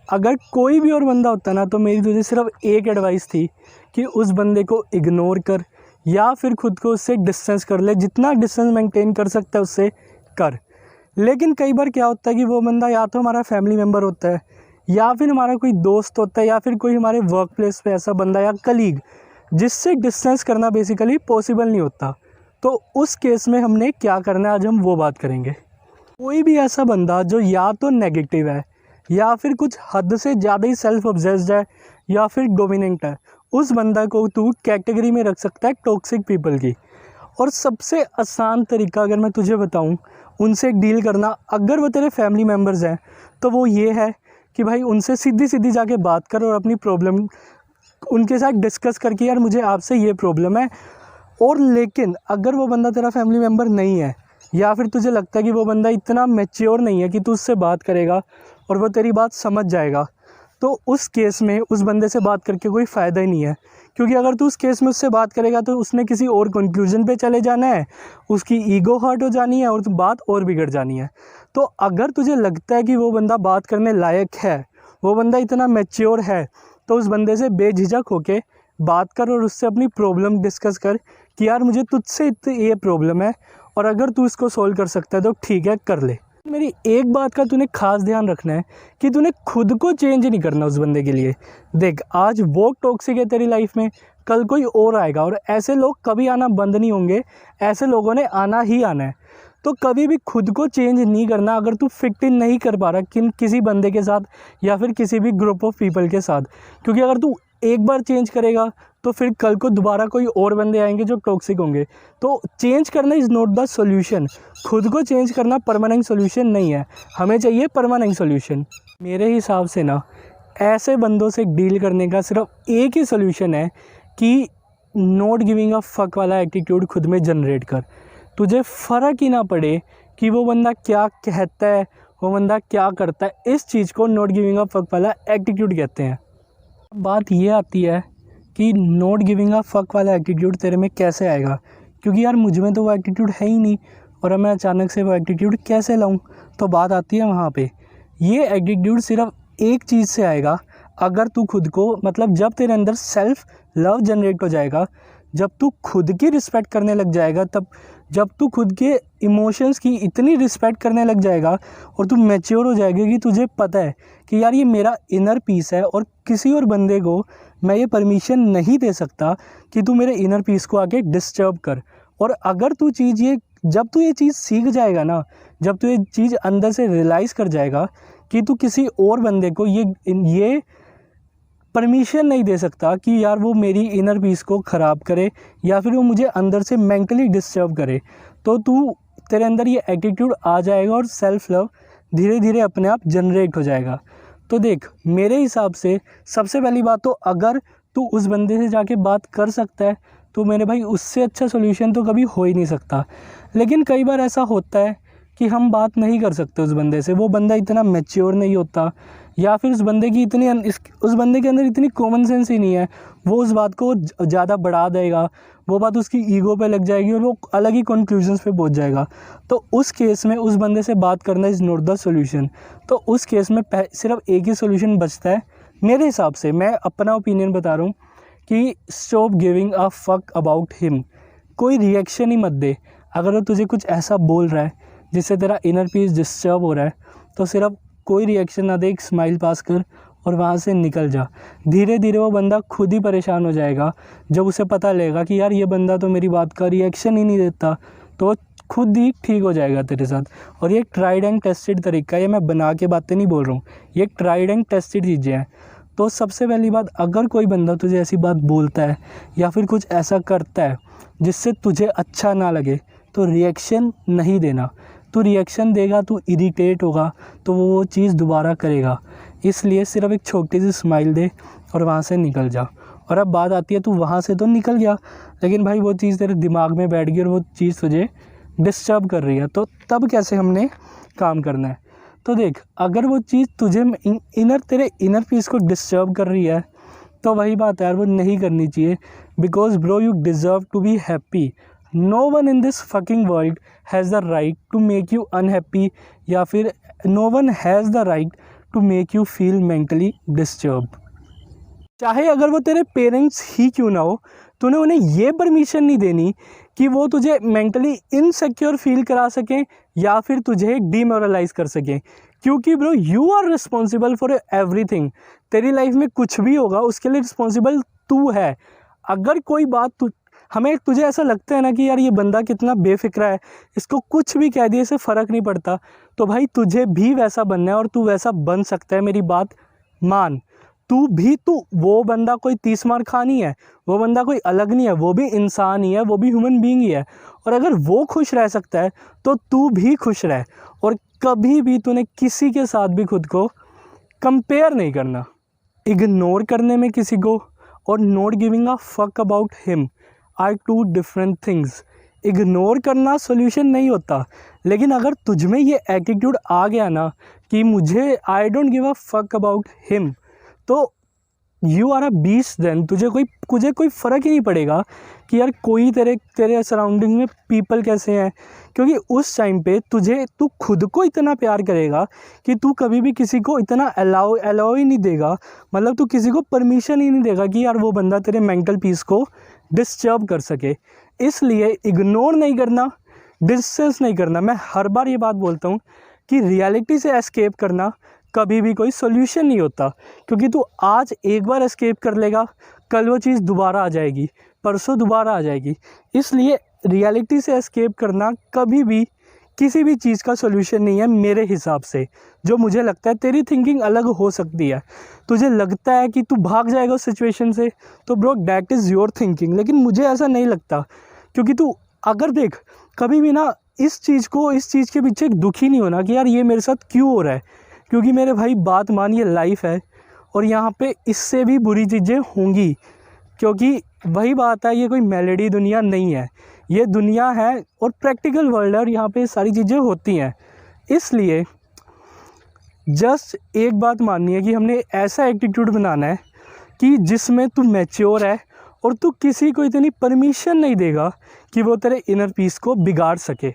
अगर कोई भी और बंदा होता ना तो मेरी तुझे सिर्फ एक एडवाइस थी कि उस बंदे को इग्नोर कर या फिर खुद को उससे डिस्टेंस कर ले, जितना डिस्टेंस मेंटेन कर सकता है उससे कर। लेकिन कई बार क्या होता है कि वो बंदा या तो हमारा फैमिली मेम्बर होता है या फिर हमारा कोई दोस्त होता है या फिर कोई हमारे वर्क प्लेस पे ऐसा बंदा या कलीग जिससे डिस्टेंस करना बेसिकली पॉसिबल नहीं होता। तो उस केस में हमने क्या करना है आज हम वो बात करेंगे। कोई भी ऐसा बंदा जो या तो नेगेटिव है या फिर कुछ हद से ज़्यादा ही सेल्फ ऑब्सेस्ड है या फिर डोमिनेंट है, उस बंदा को तू कैटेगरी में रख सकता है टॉक्सिक पीपल की। और सबसे आसान तरीका अगर मैं तुझे बताऊं उनसे डील करना, अगर वो तेरे फैमिली मेम्बर्स हैं तो वो ये है कि भाई उनसे सीधी सीधी जाके बात कर और अपनी प्रॉब्लम उनके साथ डिस्कस करके यार मुझे आपसे ये प्रॉब्लम है। और लेकिन अगर वो बंदा तेरा फैमिली मेम्बर नहीं है या फिर तुझे लगता है कि वो बंदा इतना मैच्योर नहीं है कि तू उससे बात करेगा और वो तेरी बात समझ जाएगा, तो उस केस में उस बंदे से बात करके कोई फ़ायदा ही नहीं है। क्योंकि अगर तू उस केस में उससे बात करेगा तो उसने किसी और कंक्लूजन पे चले जाना है, उसकी ईगो हर्ट हो जानी है और बात और बिगड़ जानी है। तो अगर तुझे लगता है कि वो बंदा बात करने लायक है, वो बंदा इतना मैच्योर है, तो उस बंदे से बेझिझक होके बात कर और उससे अपनी प्रॉब्लम डिस्कस कर कि यार मुझे तुझसे ये प्रॉब्लम है और अगर तू इसको सोल्व कर सकता है तो ठीक है कर ले। मेरी एक बात का तूने खास ध्यान रखना है कि तूने खुद को चेंज नहीं करना उस बंदे के लिए। देख आज वो टॉक्सिक है तेरी लाइफ में, कल कोई और आएगा और ऐसे लोग कभी आना बंद नहीं होंगे, ऐसे लोगों ने आना ही आना है। तो कभी भी खुद को चेंज नहीं करना अगर तू फिट इन नहीं कर पा रहा किसी बंदे के साथ या फिर किसी भी ग्रुप ऑफ पीपल के साथ। क्योंकि अगर तू एक बार चेंज करेगा तो फिर कल को दोबारा कोई और बंदे आएंगे जो टॉक्सिक होंगे। तो चेंज करना इज़ नॉट द सॉल्यूशन, खुद को चेंज करना परमानेंट सॉल्यूशन नहीं है, हमें चाहिए परमानेंट सॉल्यूशन। मेरे हिसाब से ना ऐसे बंदों से डील करने का सिर्फ एक ही सॉल्यूशन है कि नॉट गिविंग अ फक वाला एटीट्यूड खुद में जनरेट कर। तुझे फ़र्क ही ना पड़े कि वो बंदा क्या कहता है, वो बंदा क्या करता है, इस चीज़ को नॉट गिविंग अ फक वाला एटीट्यूड कहते हैं। बात ये आती है कि नॉट गिविंग अ फक वाला एटीट्यूड तेरे में कैसे आएगा, क्योंकि यार मुझ में तो वो एटीट्यूड है ही नहीं और अब मैं अचानक से वो एटीट्यूड कैसे लाऊं। तो बात आती है वहाँ पे, ये एटीट्यूड सिर्फ एक चीज़ से आएगा, अगर तू खुद को मतलब जब तेरे अंदर सेल्फ लव जनरेट हो जाएगा, जब तू खुद की रिस्पेक्ट करने लग जाएगा, तब जब तू खुद के इमोशंस की इतनी रिस्पेक्ट करने लग जाएगा और तू मैच्योर हो जाएगा कि तुझे पता है कि यार ये मेरा इनर पीस है और किसी और बंदे को मैं ये परमिशन नहीं दे सकता कि तू मेरे इनर पीस को आके डिस्टर्ब कर। और अगर तू जब तू ये चीज़ सीख जाएगा ना, जब तू ये चीज़ अंदर से रियलाइज़ कर जाएगा कि तू किसी और बंदे को ये परमिशन नहीं दे सकता कि यार वो मेरी इनर पीस को ख़राब करे या फिर वो मुझे अंदर से मेंटली डिस्टर्ब करे, तो तेरे अंदर ये एटीट्यूड आ जाएगा और सेल्फ लव धीरे धीरे अपने आप जनरेट हो जाएगा। तो देख मेरे हिसाब से सबसे पहली बात तो अगर तू उस बंदे से जाके बात कर सकता है तो मेरे भाई उससे अच्छा सोल्यूशन तो कभी हो ही नहीं सकता। लेकिन कई बार ऐसा होता है कि हम बात नहीं कर सकते उस बंदे से, वो बंदा इतना मैच्योर नहीं होता या फिर उस बंदे के अंदर इतनी कॉमन सेंस ही नहीं है, वो उस बात को ज़्यादा बढ़ा देगा, वो बात उसकी ईगो पे लग जाएगी और वो अलग ही कंक्लूजन्स पे पहुंच जाएगा। तो उस केस में उस बंदे से बात करना इज़ नॉट द सॉल्यूशन। तो उस केस में सिर्फ एक ही सॉल्यूशन बचता है मेरे हिसाब से, मैं अपना ओपिनियन बता रहा हूँ कि stop giving a fuck about him. कोई रिएक्शन ही मत दे। अगर वो तुझे कुछ ऐसा बोल रहा है जिससे तेरा इनर पीस डिस्टर्ब हो रहा है तो सिर्फ कोई रिएक्शन ना दे, एक स्माइल पास कर और वहाँ से निकल जा। धीरे धीरे वो बंदा खुद ही परेशान हो जाएगा जब उसे पता लगेगा कि यार ये बंदा तो मेरी बात का रिएक्शन ही नहीं देता, तो वो खुद ही ठीक हो जाएगा तेरे साथ। और ये ट्राइड एंड टेस्टेड तरीका है, ये मैं बना के बातें नहीं बोल रहा हूँ, ये ट्राइड एंड टेस्टेड चीज़ें हैं। तो सबसे पहली बात, अगर कोई बंदा तुझे ऐसी बात बोलता है या फिर कुछ ऐसा करता है जिससे तुझे अच्छा ना लगे तो रिएक्शन नहीं देना। तू रिएक्शन देगा, तू इरिटेट होगा तो वो चीज़ दोबारा करेगा। इसलिए सिर्फ एक छोटी सी स्माइल दे और वहाँ से निकल जा। और अब बात आती है, तू वहाँ से तो निकल गया लेकिन भाई वो चीज़ तेरे दिमाग में बैठ गई और वो चीज़ तुझे डिस्टर्ब कर रही है, तो तब कैसे हमने काम करना है। तो देख अगर वो चीज़ तुझे तेरे इनर पीस को डिस्टर्ब कर रही है तो वही बात है यार, वो नहीं करनी चाहिए। Because bro you deserve to be happy. No one in this fucking world has the right to make you unhappy या फिर no one has the right to make you feel mentally disturb. चाहे अगर वो तेरे parents ही क्यों ना हो, तूने उन्हें ये परमिशन नहीं देनी कि वो तुझे मेंटली इनसिक्योर फील करा सकें या फिर तुझे डीमोरलाइज कर सकें, क्योंकि bro you are responsible for everything. तेरी लाइफ में कुछ भी होगा उसके लिए रिस्पॉन्सिबल तू है। अगर कोई बात तुझे ऐसा लगता है ना कि यार ये बंदा कितना बेफिक्रा है, इसको कुछ भी कह दिए से फ़र्क नहीं पड़ता, तो भाई तुझे भी वैसा बनना है और तू वैसा बन सकता है। मेरी बात मान, तू वो बंदा कोई 30 मार खा नहीं है, वो बंदा कोई अलग नहीं है, वो भी इंसान ही है, वो भी ह्यूमन बीइंग ही है। और अगर वो खुश रह सकता है तो तू भी खुश रह। और कभी भी तूने किसी के साथ भी खुद को कंपेयर नहीं करना। इग्नोर करने में किसी को और not giving a fuck about him are two different things. Ignore करना सोल्यूशन नहीं होता, लेकिन अगर तुझ में ये एटीट्यूड आ गया ना कि मुझे I don't give a fuck about him, तो you are a beast. Then तुझे कोई फ़र्क ही नहीं पड़ेगा कि यार कोई तेरे सराउंडिंग में पीपल कैसे हैं, क्योंकि उस टाइम पे तू खुद को इतना प्यार करेगा कि तू कभी भी किसी को इतना अलाउ ही नहीं देगा, मतलब तू किसी को परमिशन ही नहीं देगा कि यार वो बंदा तेरे मेंटल पीस को डिस्टर्ब कर सके। इसलिए इग्नोर नहीं करना, डिस्टेंस नहीं करना। मैं हर बार ये बात बोलता हूँ कि रियलिटी से एस्केप करना कभी भी कोई सोल्यूशन नहीं होता, क्योंकि तू आज एक बार एस्केप कर लेगा, कल वो चीज़ दोबारा आ जाएगी, परसों दोबारा आ जाएगी। इसलिए रियलिटी से एस्केप करना कभी भी किसी भी चीज़ का सोल्यूशन नहीं है मेरे हिसाब से। जो मुझे लगता है, तेरी थिंकिंग अलग हो सकती है, तुझे लगता है कि तू भाग जाएगा उस सिचुएशन से, तो bro that is your thinking, लेकिन मुझे ऐसा नहीं लगता। क्योंकि तू अगर देख, कभी भी ना इस चीज़ के पीछे एक दुखी नहीं होना कि यार ये मेरे साथ क्यों हो रहा है, क्योंकि मेरे भाई बात मान, ये लाइफ है और यहाँ पे इससे भी बुरी चीज़ें होंगी। क्योंकि वही बात है, ये कोई मेलेडी दुनिया नहीं है, ये दुनिया है और प्रैक्टिकल वर्ल्ड है और यहाँ पे सारी चीज़ें होती हैं। इसलिए जस्ट एक बात माननी है कि हमने ऐसा एटीट्यूड बनाना है कि जिसमें तू मैच्योर है और तू किसी को इतनी परमिशन नहीं देगा कि वो तेरे इनर पीस को बिगाड़ सके।